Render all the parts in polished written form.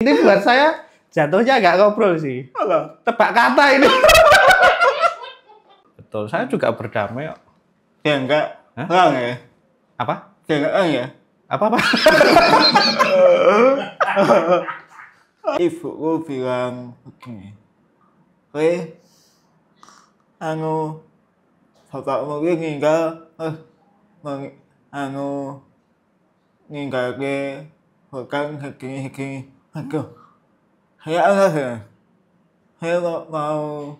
Ini buat saya jatuhnya agak ngobrol sih. Apa? Tebak kata ini. Betul, saya juga berdamai kok. Dia enggak Hah? orang ya? Apa? Dia enggak orang ya? Apa? Ibuku bilang begini, Re, bapakmu ini meninggal ke bukan segini. Aduh, saya apa ya? Saya mau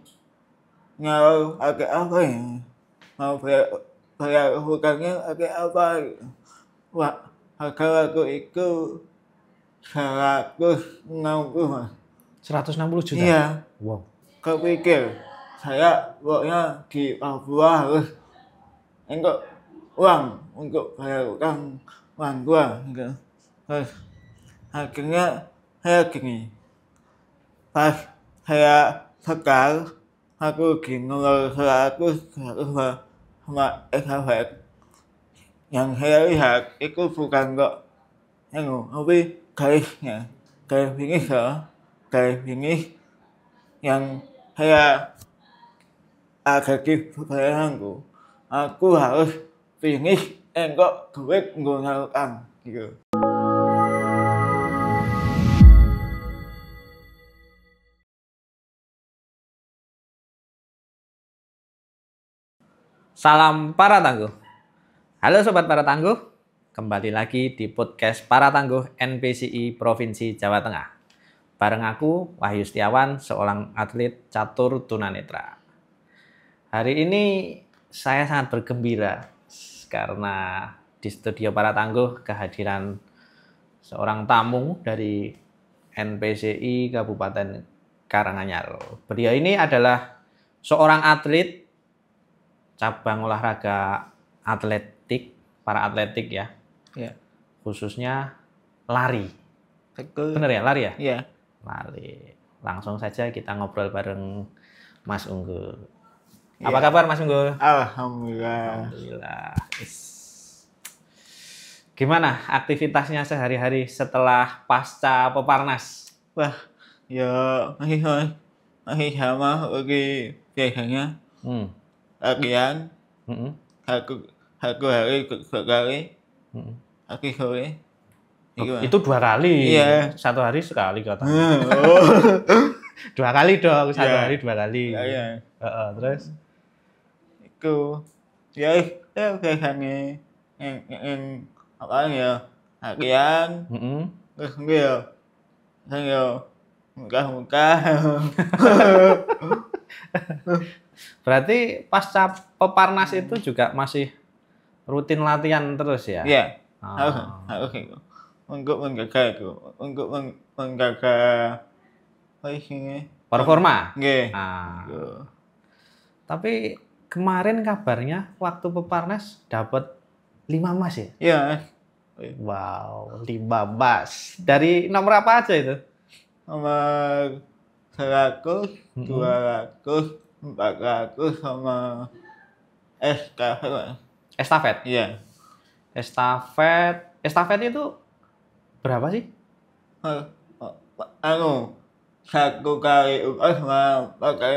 nyuruh agak apa ya? Mau bayar hutangnya agak apa? Wah, harga aku itu 160 mas. 160 juta? Iya, Wow. kepikir saya pokoknya di Papua harus untuk uang untuk bayar utang orang tua gitu. Terus akhirnya saya gini, pas saya sekal aku bingung kalau 100 sama estafet yang saya lihat itu bukan kok tapi garis finish yang saya ada di bayanganku aku harus finish engkau duit menggunakan gitu. Salam para tangguh. Halo Sobat Para Tangguh, kembali lagi di podcast Para Tangguh NPCI Provinsi Jawa Tengah. Bareng aku, Wahyu Setiawan, seorang atlet catur tunanetra. Hari ini saya sangat bergembira karena di studio Para Tangguh kehadiran seorang tamu dari NPCI Kabupaten Karanganyar. Beliau ini adalah seorang atlet cabang olahraga atletik, para atletik ya. Ya. Khususnya lari. Betul. Bener ya, lari ya? Iya. Lari. Langsung saja kita ngobrol bareng Mas Unggul. Ya. Apa kabar Mas Unggul? Alhamdulillah. Alhamdulillah. Gimana aktivitasnya sehari-hari setelah pasca Peparnas? Wah, ya masih sama lagi biasanya latihan satu hari sekali lagi sore. Itu 2 kali. Iya. 1 hari sekali katanya. Oh. 2 kali dong, 1 Iya. hari 2 kali. Iya. Terus Itu ya biasanya yang apa ya latihan terus sambil muka berarti pasca Peparnas itu juga masih rutin latihan terus ya? Iya. Oh. Harus itu untuk menjaga apa isinya Performa? Nggih. Nah. Tapi kemarin kabarnya waktu Peparnas dapat 5 emas ya? Iya. Wow, 5 emas. Dari nomor apa aja itu? Nomor 100, 200, 400 sama estafet. Estafet? Iya. Estafet itu berapa sih? Satu kali upas sama 4 kali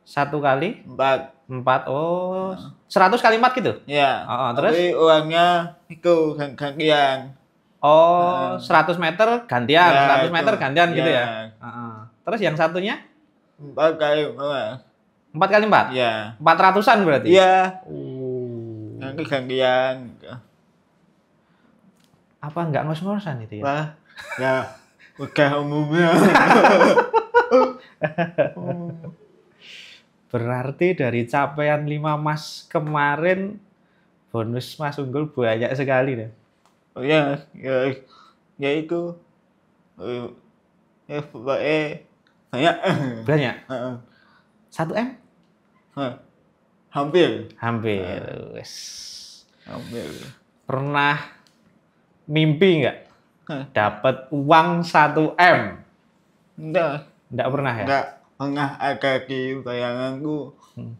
1 kali 4. Oh, 100 kali 4 gitu? Iya. Terus? Tapi uangnya itu gantian. Oh, 100 meter gantian, Ya, 100 meter itu. gantian gitu Ya. ya? Terus yang satunya? 4 kali 4. 4 kali 4? Iya. 400-an berarti? Iya. Nanti gantian. apa nggak ngos-ngosan itu ya? Wah, ya udah umumnya. Berarti dari capaian 5 emas kemarin bonus Mas Unggul banyak sekali deh. Oh ya itu. Ya pokoknya banyak. Banyak? 1 M? Hampir. Hampir. Hampir. Pernah mimpi nggak dapat uang 1 M? Enggak pernah ya? Enggak pernah ada di bayanganku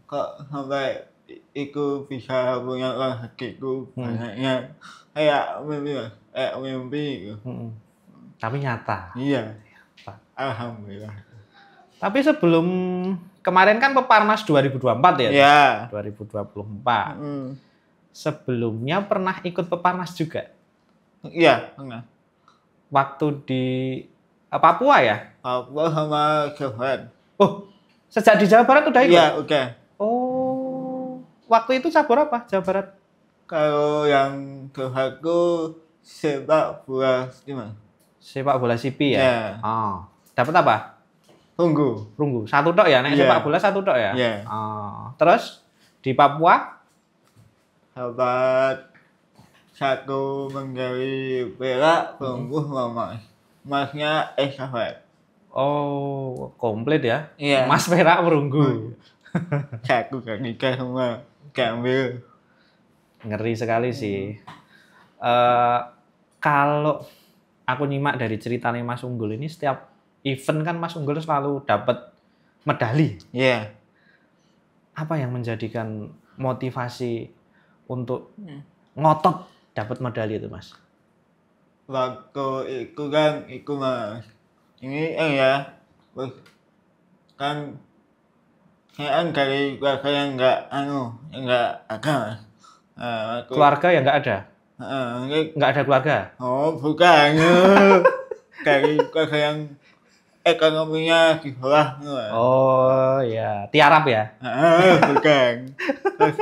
kok sampai itu bisa punya rezekiku banyaknya kayak mimpi gitu. Tapi nyata. Iya. Alhamdulillah. Tapi sebelum kemarin kan Peparnas 2024 ya? Iya. 2024. Sebelumnya pernah ikut Peparnas juga? Iya, pernah. Waktu di Papua ya? Papua sama Jawa Barat. Oh, sejak di Jawa Barat udah ikut? Iya, udah. Oh, waktu itu cabur apa Jawa Barat? Kalau yang terhaku sepak bola gimana? Sepak bola sipi ya? Iya. Oh, dapat apa? Perunggu. Satu tok ya? Nek Iya. sepak bola satu tok ya? Iya. Oh, terus di Papua? Dapat satu medali perak, perunggu sama emasnya estafet. Oh, komplit ya? Iya. Emas, perak, perunggu. Satu ketiga semua diambil. Ngeri sekali sih. Kalau aku nyimak dari ceritanya Mas Unggul ini, setiap event kan Mas Unggul selalu dapat medali. Iya. Apa yang menjadikan motivasi untuk ngotot dapat medali itu, Mas? Waktu itu kan itu mas ini ya kan saya kan dari keluarga yang enggak ada mas. Keluarga yang nggak ada? Nggak ada keluarga? Oh bukan. Dari keluarga yang ekonominya di bawah mas. Oh ya, tiarap ya? Bukan. Terus,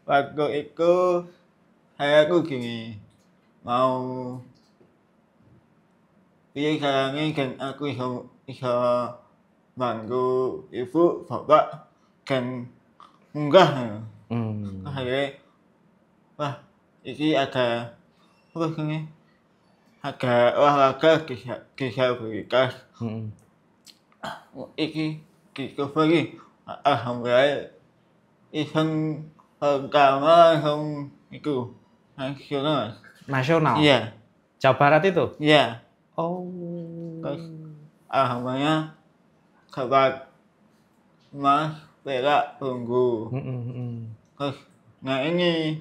waktu itu saya tuh gini mau caranya kan aku bisa bantu ibu bapak kan munggah. Akhirnya wah ini ada apa ini ada olahraga disabilitas. Iki discovery alhamdulillah event pertama langsung itu nasional. Iya. Jawa Barat itu? Iya. Oh. Terus alhamdulillah dapat emas, perak, perunggu. Terus nah ini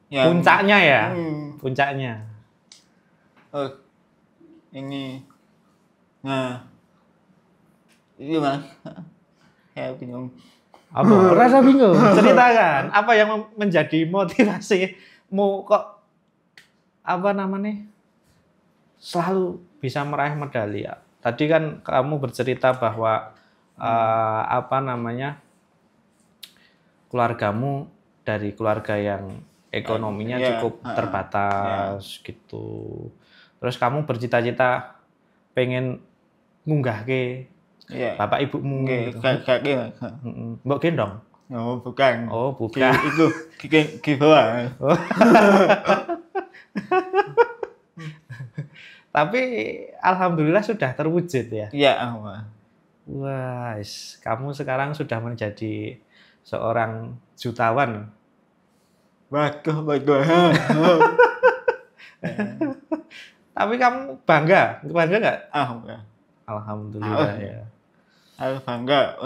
yang Puncaknya ya? Puncaknya. Terus ini nah ini mas saya bingung. Apa? Rasa bingung. Ceritakan. Apa yang menjadi motivasimu kok apa namanya selalu bisa meraih medali ya? Tadi kan kamu bercerita bahwa apa namanya keluargamu dari keluarga yang ekonominya cukup terbatas gitu. Terus kamu bercita-cita pengen ngunggah ke bapak ibumu gitu. Mbok gendong? Oh, bukan. Oh, bukan. Itu bawah. Tapi alhamdulillah sudah terwujud ya. Iya, Allah. Wah, kamu sekarang sudah menjadi seorang jutawan. Bagus. Tapi kamu bangga nggak? Alhamdulillah. Alhamdulillah ya. Harus bangga,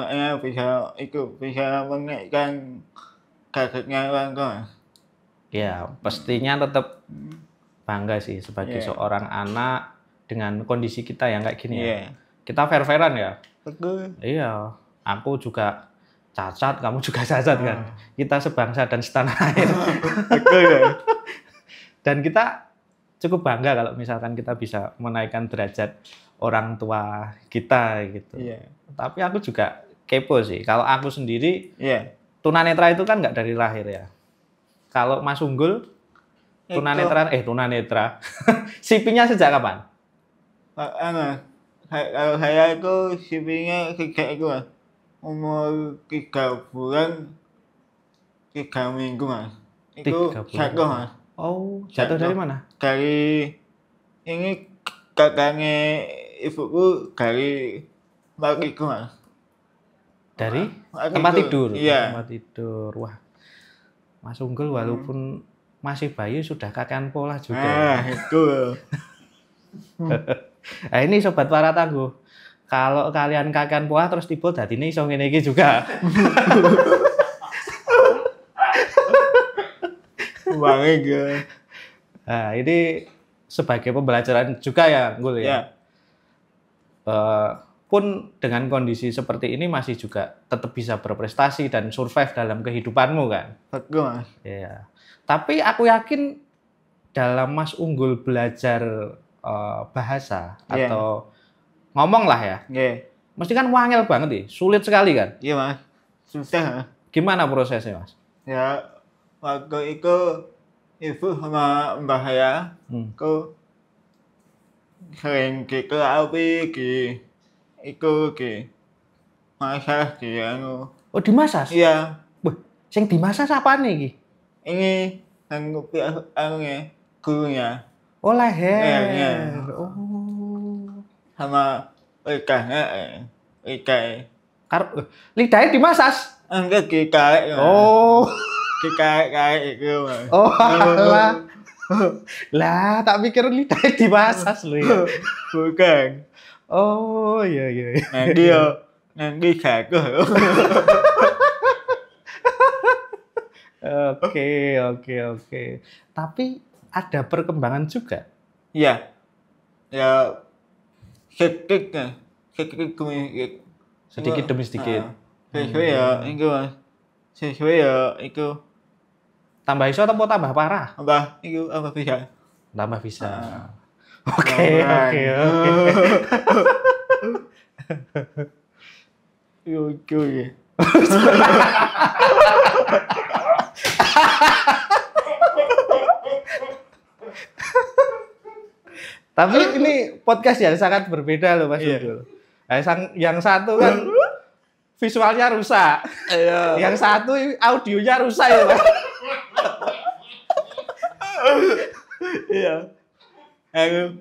bisa menaikkan kagetnya orang tua. Ya, pastinya tetap bangga sih sebagai seorang anak dengan kondisi kita yang kayak gini ya. Kita fair-fairan ya. Betul. Iya, aku juga cacat, kamu juga cacat kan. Kita sebangsa dan setanah air. Betul ya. Dan kita cukup bangga kalau misalkan kita bisa menaikkan derajat orang tua kita gitu. Iya. Tapi aku juga kepo sih. Kalau aku sendiri, tunanetra itu kan nggak dari lahir ya. Kalau Mas Unggul, tunanetra. Sipinya sejak kapan? Kalau saya itu sipinya sejak itu mas. Umur 3 bulan, 3 minggu mas. Itu jatuh mas. Oh, jatuh dari mana? Dari ini kakaknya ibuku dari Mariku mas. Dari tempat tidur? Iya. Tempat tidur. Wah, Mas Unggul walaupun masih bayi sudah kakean pola juga. Itu. Nah, ini sobat para tangguh. Kalau kalian kakean pola terus tiba dadi ini iso ngene iki juga. Bangga. Nah, ini sebagai pembelajaran juga ya, Gul ya. Ya. Pun dengan kondisi seperti ini masih juga tetap bisa berprestasi dan survive dalam kehidupanmu kan. Betul, Mas. Iya. Tapi aku yakin dalam Mas Unggul belajar bahasa atau ngomong lah ya. Iya. Mesti kan wangel banget nih, sulit sekali kan. Iya, Mas. Susah, Mas. Gimana prosesnya, Mas? Ya, waktu itu ibu sama mbah saya aku sering ke api masak Oh, dimasas? Iya, Wah, sing dimasas apaan nih iki? ini yang gurunya Oh, leher. Iya. Oh. sama ikannya Lidahnya dimasas. enggak ditarik, Mas. Oh. Ditarik itu, Mas. Oh, alah. Lah, tak pikir lidahnya dimasas loh ya. Bukan. Oh, iya. Nanti jatuh. Oke. Tapi ada perkembangan juga. Iya. Ya, sedikit Sedikit demi sedikit. Sesuai ya itu Tambah iso atau tambah parah? apa bisa. Tambah bisa. Ah. Oke. Lucu ya. Tapi ini podcast yang sangat berbeda loh Mas Unggul. Yang satu kan visualnya rusak. Iya. Yang satu audionya rusak ya Mas. Iya. Aku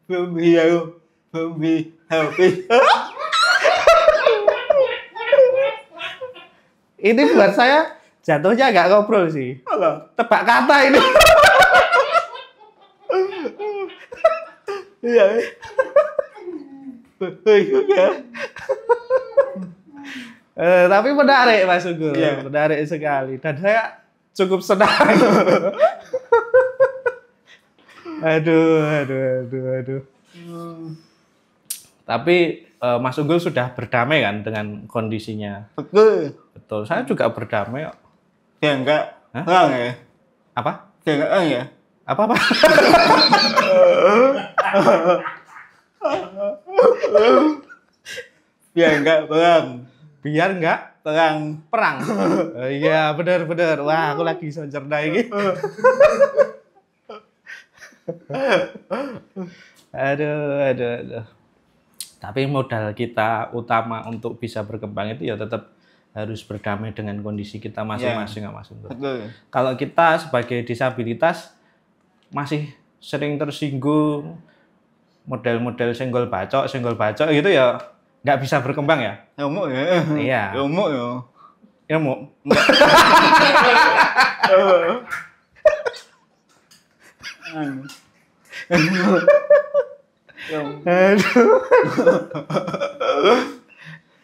belum bisa. Ini buat saya jatuhnya agak ngobrol sih. Tebak kata ini. Iya. Tapi menarik Mas Unggul. Iya. Menarik sekali. Dan saya cukup senang. Aduh. Tapi Mas Unggul sudah berdamai kan dengan kondisinya? Betul. Saya juga berdamai kok. Ya enggak. Perang ya. Apa? Ya enggak ya. Apa? Ya enggak perang. Biar enggak Perang. Iya, benar. Wah, aku lagi so cerdas ini. Aduh. Tapi modal kita utama untuk bisa berkembang itu ya tetap harus berdamai dengan kondisi kita masing-masing, Mas Unggul. Betul. Kalau kita sebagai disabilitas masih sering tersinggung model-model senggol bacok gitu ya nggak bisa berkembang ya. Ilmu ya. Iya. Ilmu ya. Ilmu.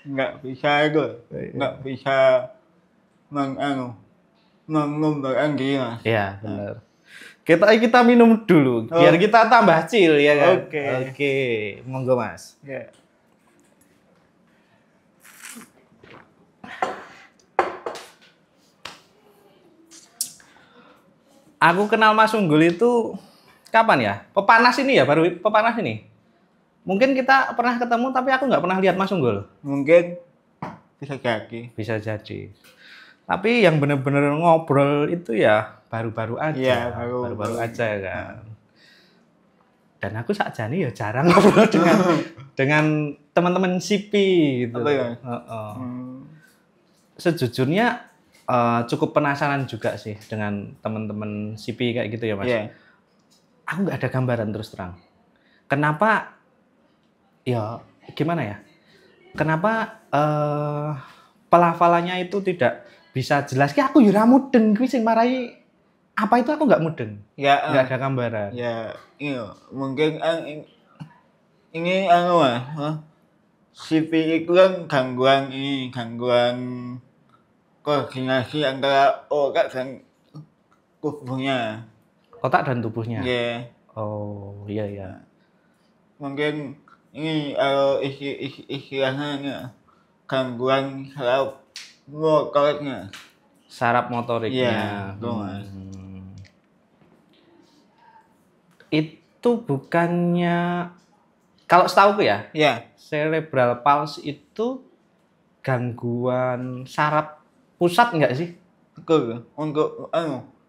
Nggak bisa itu. Nggak bisa mengembangkan diri, Mas. Iya, benar. Kita minum dulu biar kita tambah chill ya kan. Oke. Monggo Mas. Ya. Aku kenal Mas Unggul itu kapan ya? Pepanas ini ya, baru pepanas ini. Mungkin kita pernah ketemu tapi aku nggak pernah lihat Mas Unggul. Mungkin bisa jadi. Bisa jadi. Tapi yang benar-benar ngobrol itu ya baru-baru aja. Iya, baru-baru aja kan. Dan aku sakjane ya jarang ngobrol dengan teman-teman SIPI gitu. Apa ya? Sejujurnya cukup penasaran juga sih dengan teman-teman SIPI kayak gitu ya Mas. Iya. Aku nggak ada gambaran terus terang. Kenapa? Ya gimana ya? Kenapa pelafalannya itu tidak bisa jelas? Ki aku ya mudeng kuwi sing marai apa itu aku nggak mudeng. Ya. Nggak ada gambaran. Ya, iya. Mungkin ini CP itu kan gangguan koordinasi antara otak dan tubuhnya. Otak dan tubuhnya. Ya. Oh, iya iya. Mungkin ini istilahnya gangguan saraf motoriknya. Saraf motoriknya. Iya, betul Mas. Itu bukannya kalau setahuku ya, Iya, cerebral palsy itu gangguan saraf pusat enggak sih? betul. Untuk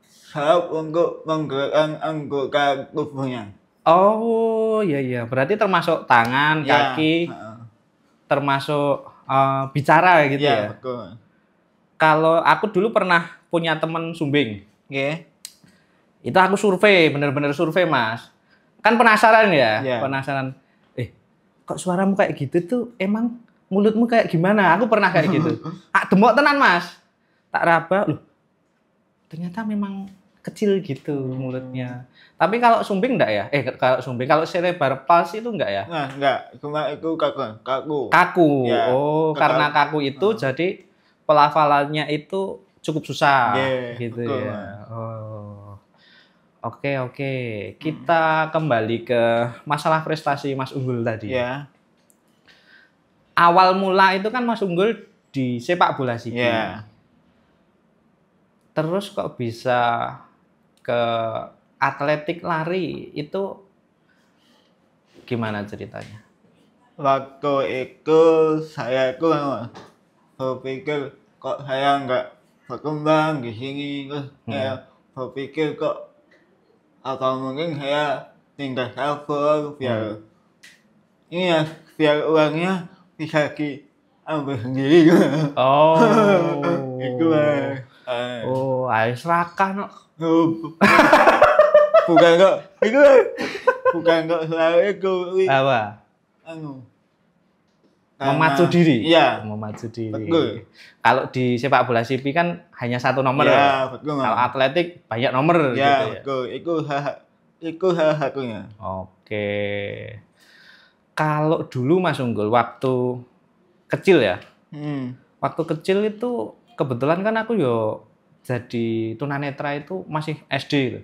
saraf untuk menggerakkan anggota tubuhnya. Oh, iya iya. Berarti termasuk tangan, Iya, kaki, heeh. termasuk bicara gitu Iya, ya. betul. Kalau aku dulu pernah punya teman sumbing. Oke. Itu aku survei, bener-bener survei, Mas. Kan penasaran ya? Iya. Penasaran. Kok suaramu kayak gitu tuh emang mulutmu kayak gimana? Aku pernah kayak gitu. Demok tenan, Mas. Tak raba, loh. Ternyata memang kecil gitu mulutnya. Tapi kalau sumbing enggak ya? Kalau cerebral palsy itu enggak ya? Nah, enggak, cuma itu kaku. Kaku. Ya, Oh, karena kaku itu jadi pelafalannya itu cukup susah Iya, gitu betul, ya. Mas. Oh. Oke, oke. Kita kembali ke masalah prestasi Mas Unggul tadi. Iya. Awal mula itu kan Mas Unggul di sepak bola sipil. Iya. Terus kok bisa ke atletik lari itu gimana ceritanya? Waktu itu saya itu berpikir kok saya enggak berkembang di sini, terus saya berpikir kok atau mungkin saya tinggal sabar biar ini ya, biar uangnya bisa diambil sendiri. Oh. Itu Mas. Oh, ayo serakah no. Bukan kok, itu bukan kok selalu itu. Apa? Anu, Memacu diri. Iya. Memacu diri. Betul. Kalau di sepak bola sipil kan hanya satu nomor. Iya, betul. Kalau atletik banyak nomor gitu Ya, ya. betul. Itu salah satunya. Oke. Kalau dulu Mas Unggul waktu kecil ya. Waktu kecil itu kebetulan kan aku yo jadi tunanetra itu masih SD gitu.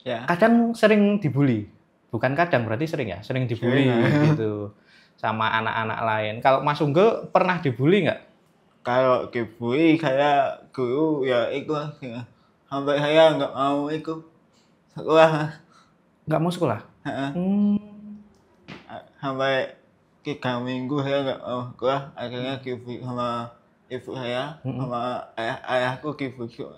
Ya. Kadang sering dibully. Bukan kadang, berarti sering ya, sering dibully Sering. gitu sama anak-anak lain. Kalau Mas Unggul pernah dibully nggak? Kalau dibully saya guru ya ikhlas ya. Sampai saya nggak mau ikut sekolah. Nggak mau sekolah? Heeh. Sampai 3 minggu saya nggak mau sekolah. Akhirnya dibully sama ibu saya, sama ayahku dibujuk.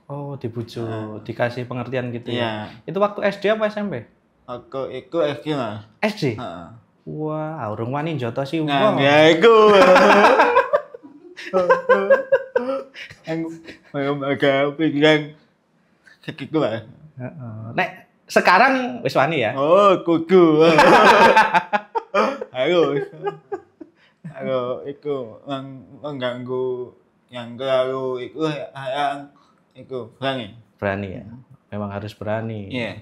Oh, dibujuk, dikasih pengertian gitu ya. Iya. Itu waktu SD apa SMP? Waktu itu SD Mas. SD? Heeh. Wah, urung wani njoto sih Nah, wong. ya itu. Aku belum ada pikiran segitu Mas. Heeh. Nek sekarang wis wani ya? Oh, kudu. Harus. Kalau itu mengganggu yang terlalu itu yang itu berani. Berani ya. Memang harus berani. Iya.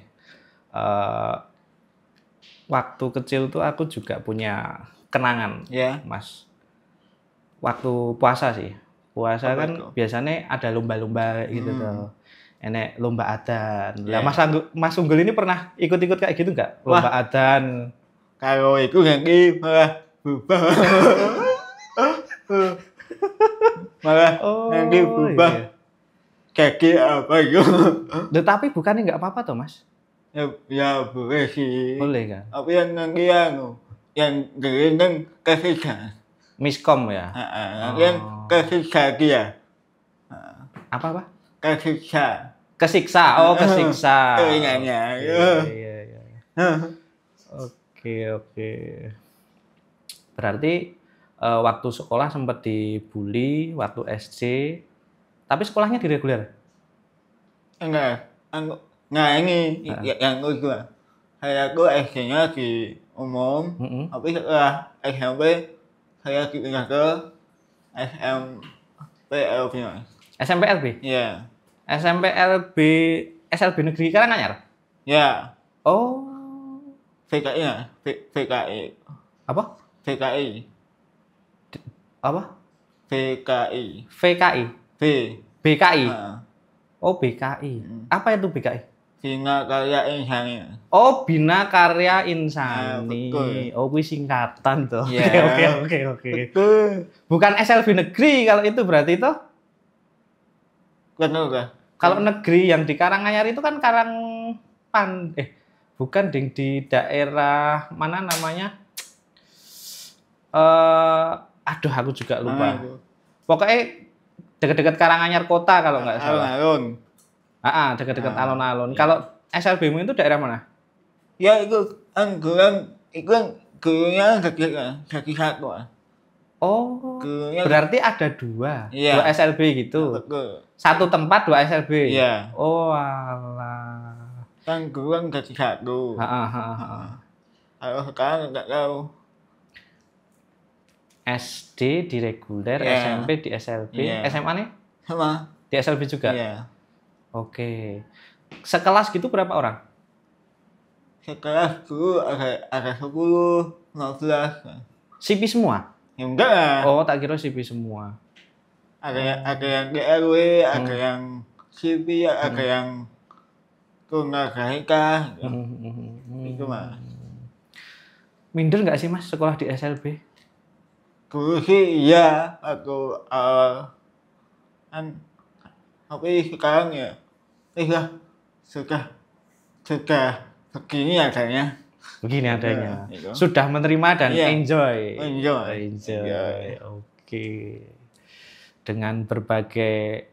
Waktu kecil tuh aku juga punya kenangan, Iya. Mas. Waktu puasa sih. Puasa Apa kan itu? biasanya ada lomba-lomba gitu tuh. Enek lomba adzan. Lah Iya. Mas Unggul ini pernah ikut-ikut kayak gitu nggak? Lomba adzan. Kalau itu nanti malah berubah. Malah nanti berubah. Iya. Kaki apa itu? Tapi bukannya nggak apa-apa tuh, Mas? Ya boleh sih. Boleh kan? Tapi yang nanti yang gering kan kesiksa. Miskom ya? Yang kesiksa dia. Apa? Kesiksa. Kesiksa. Oh, kesiksa. Keringannya. Iya. Oke. Berarti waktu sekolah sempat dibully, waktu SD. Tapi sekolahnya di reguler? Enggak. Nah ini yang lucu. Saya tuh SD-nya di umum, tapi setelah SMP saya pindah ke SMPLB. SMPLB? Iya. SMPLB SLB Negeri Karanganyar? Ya. Oh. VKI ya? VKI. Apa? VKI. Apa? VKI. VKI? B. BKI? Heeh. Oh, BKI. Apa itu BKI? Bina Karya Insani. Oh, Bina Karya Insani. Betul. Oh, kuwi singkatan tuh. Iya. Oke. Betul. Bukan SLB negeri kalau itu berarti itu. Betul. Kalau negeri yang di Karanganyar itu kan bukan ding di daerah mana namanya? Aduh aku juga lupa. Pokoknya dekat-dekat Karanganyar kota kalau nggak salah. Alun-alun. Dekat-dekat alun-alun. Kalau SLB-mu itu daerah mana? Ya itu kan gurunya jadi satu. Oh, Gurunya berarti ada dua. Iya. Dua SLB gitu. betul. Satu tempat dua SLB. Iya. Oh, alah. Kan guru kan jadi satu. Kalau sekarang nggak tahu. SD di reguler, Iya. SMP di SLB, Iya. SMA nih Sama. di SLB juga. Iya. Oke. Sekelas gitu berapa orang? Sekelas guru ada 10, 15. CP semua? Ya enggak lah. Oh, tak kira CP semua. Ada yang DRW, ada yang CV, ada yang Tunargaika. Itu mah. Minder nggak sih Mas sekolah di SLB? Dulu sih iya, aku kan tapi sekarang ya sudah begini adanya. Begini adanya. Itu. Sudah menerima dan Iya. enjoy. Enjoy. Oke. Dengan berbagai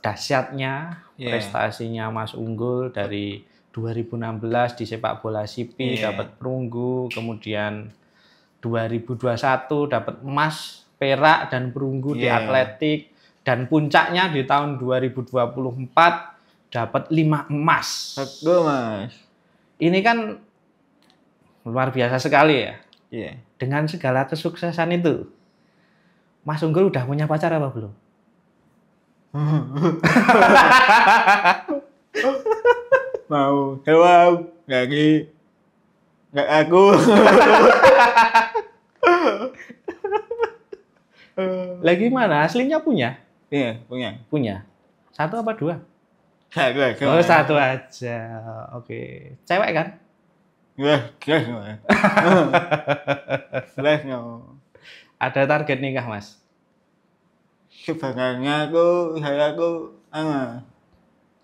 dahsyatnya Iya. prestasinya Mas Unggul dari 2016 di sepak bola SIPI Iya. dapat perunggu, kemudian 2021 dapat emas, perak dan perunggu di Iya. atletik, dan puncaknya di tahun 2024 dapat 5 emas. Betul Mas. Ini kan luar biasa sekali ya. Iya. Dengan segala kesuksesan itu, Mas Unggul udah punya pacar apa belum? Mau jawab lagi nggak aku. Lagi mana? Aslinya punya? Iya punya. Punya. Satu apa dua? Satu aja. Oh, satu aja. Oke. Cewek kan? Jelas Mas. Jelas no. Ada target nikah, Mas? Sebenarnya saya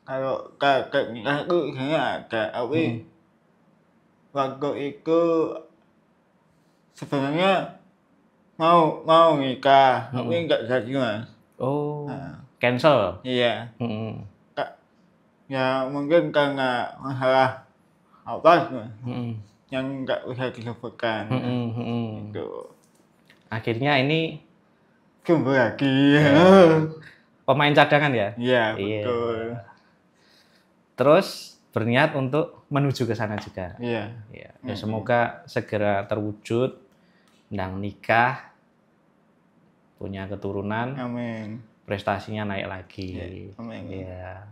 kalau kakak nikah saya ada, tapi waktu itu sebenarnya mau nikah, tapi nggak jadi Mas. Oh, cancel. Iya. Mm-mm. Ya mungkin karena masalah apa Mas, Mm-mm. yang nggak bisa disebutkan. Mm-mm. Itu Akhirnya ini kembali lagi. pemain cadangan ya? Iya Iya. betul. Terus berniat untuk menuju ke sana juga. Iya. Ya, semoga segera terwujud, undang nikah, punya keturunan, Amin. prestasinya naik lagi. Amin. Ya.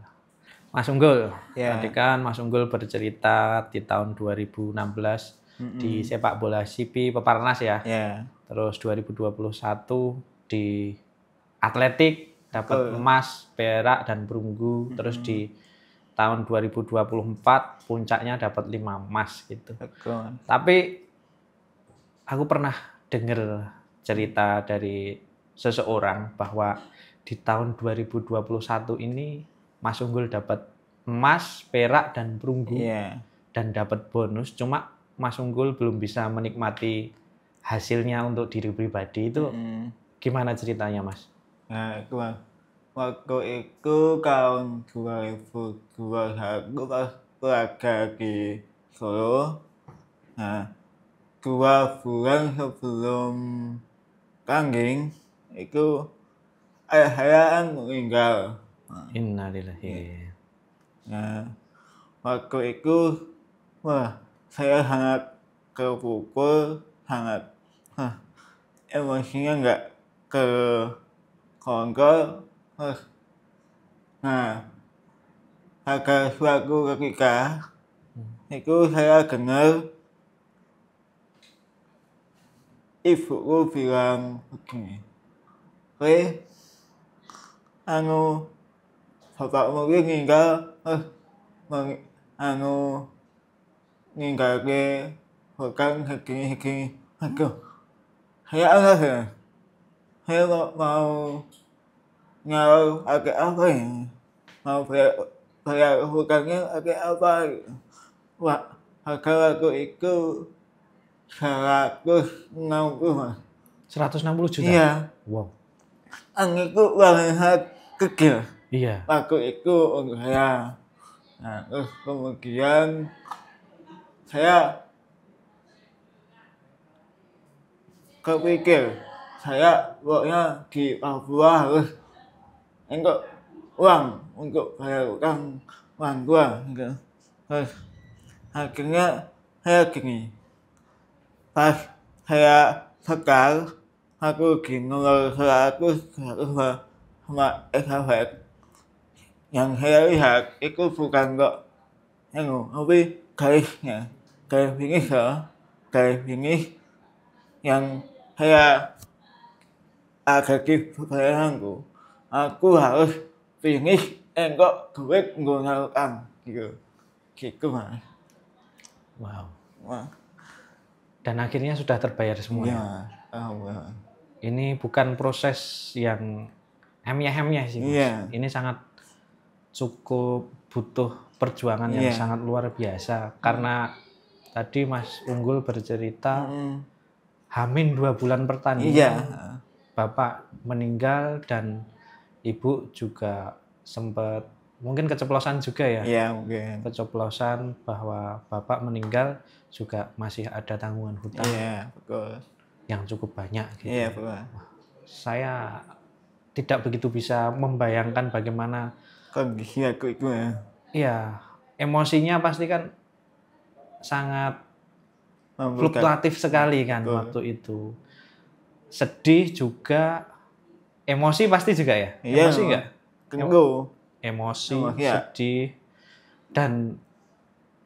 Mas Unggul, Ya. tadi kan Mas Unggul bercerita di tahun 2016 di sepak bola SIPI Peparnas ya. Ya. Terus 2021 di atletik dapat emas, perak dan perunggu. Terus di tahun 2024 puncaknya dapat 5 emas gitu. Betul. Tapi aku pernah dengar cerita dari seseorang bahwa di tahun 2021 ini Mas Unggul dapat emas, perak dan perunggu. Iya. Dan dapat bonus. Cuma Mas Unggul belum bisa menikmati hasilnya untuk diri pribadi. Itu gimana ceritanya, Mas? Nah, itu Mas. Waktu itu tahun 2021 pas berada di Solo. Nah, 2 bulan sebelum tanding itu ayah saya meninggal. Innalillahi. Nah, waktu itu saya sangat terpukul, sangat emosinya nggak kekontrol. Nah, pada suatu ketika itu saya dengar ibuku bilang begini, bapakmu meninggal, anu ninggalke bukan segini aduh saya apa ya saya mau nyal agak apa ya mau bayar hutangnya agak apa wah harga aku itu 160 mas 160 juta? iya Wow. itu uangnya kecil Iya. aku itu untuk saya nah terus kemudian saya kepikir saya pokoknya di Papua harus untuk uang untuk bayar utang orang tua gitu. Terus akhirnya saya gini pas saya sekal aku ngeluar 100 sama SHF yang saya lihat itu bukan kok tapi garisnya garis finish loh garis finish yang saya ada di bayanganku aku harus finish kok duit nggak utang gitu mas. Wow. Wah. Dan akhirnya sudah terbayar semua. Iya. Ini bukan proses yang emnya-emnya sih mas. Iya. Ini sangat cukup butuh perjuangan yang sangat luar biasa. Karena tadi Mas Unggul bercerita hamin 2 bulan pertandingan Bapak meninggal dan Ibu juga sempat mungkin keceplosan juga ya. Iya mungkin. Keceplosan bahwa Bapak meninggal juga masih ada tanggungan hutang. Iya betul. Yang cukup banyak gitu. Iya betul. Saya tidak begitu bisa membayangkan bagaimana kondisi aku itu ya. Iya, emosinya pasti kan sangat fluktuatif sekali kan waktu itu. Sedih juga, emosi pasti juga ya? Iya, emosi enggak? Emosi, sedih, dan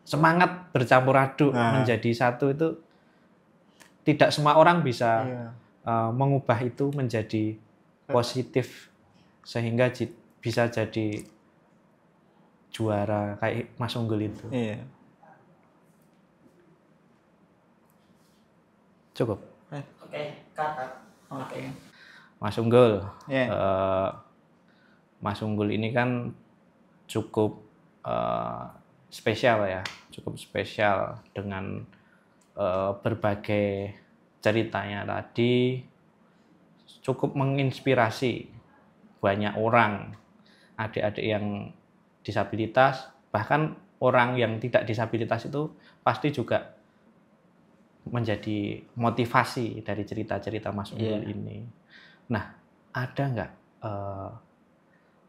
semangat bercampur aduk menjadi satu itu tidak semua orang bisa mengubah itu menjadi positif sehingga bisa jadi juara kayak Mas Unggul itu. Iya. Cukup. Oke, kata. Oke. Mas Unggul. Yeah. Mas Unggul ini kan cukup spesial ya, cukup spesial dengan berbagai ceritanya tadi, cukup menginspirasi banyak orang, adik-adik yang disabilitas, bahkan orang yang tidak disabilitas itu pasti juga menjadi motivasi dari cerita-cerita Mas Unggul ini. Nah, ada nggak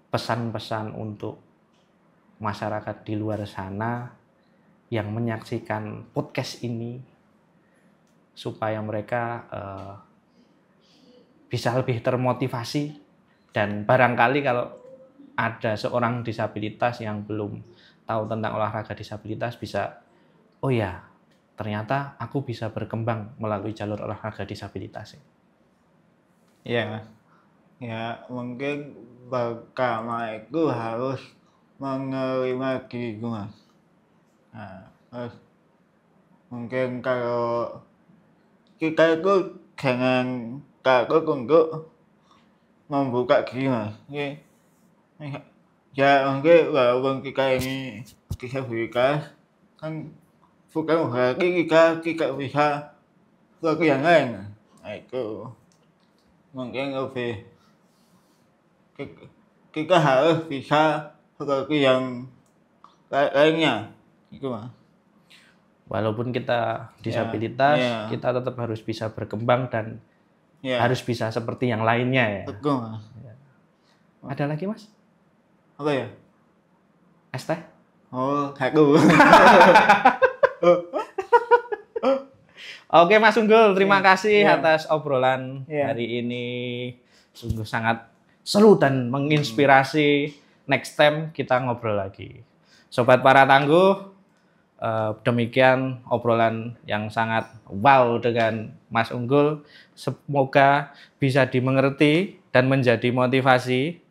pesan-pesan untuk masyarakat di luar sana yang menyaksikan podcast ini supaya mereka bisa lebih termotivasi dan barangkali kalau ada seorang disabilitas yang belum tahu tentang olahraga disabilitas bisa, oh ya, ternyata aku bisa berkembang melalui jalur olahraga disabilitas. Iya, ya mungkin pertama itu harus menerima diriku mas. Nah, terus mungkin kalau kita itu jangan takut untuk membuka diri mas. Ya mungkin walaupun kita ini disabilitas kan bukan berarti kita tidak bisa sesuatu yang lain. Nah itu mungkin lebih kita harus bisa seperti yang lainnya itu mas. Walaupun kita disabilitas, kita tetap harus bisa berkembang dan harus bisa seperti yang lainnya ya. Betul mas. Ada lagi mas? Apa ya? Es teh? Oh, aku. Oke Mas Unggul, terima kasih atas obrolan hari ini. Sungguh sangat seru dan menginspirasi. Next time kita ngobrol lagi. Sobat Para Tangguh, demikian obrolan yang sangat wow dengan Mas Unggul. Semoga bisa dimengerti dan menjadi motivasi.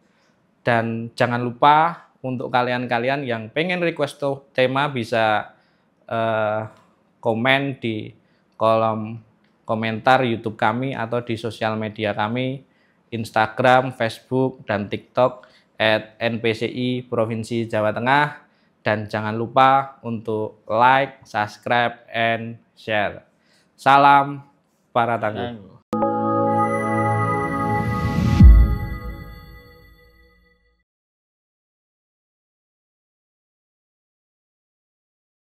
Dan jangan lupa untuk kalian-kalian yang pengen request tema bisa komen di kolom komentar YouTube kami atau di sosial media kami, Instagram, Facebook, dan TikTok @NPCI Provinsi Jawa Tengah. Dan jangan lupa untuk like, subscribe, and share. Salam para tangguh.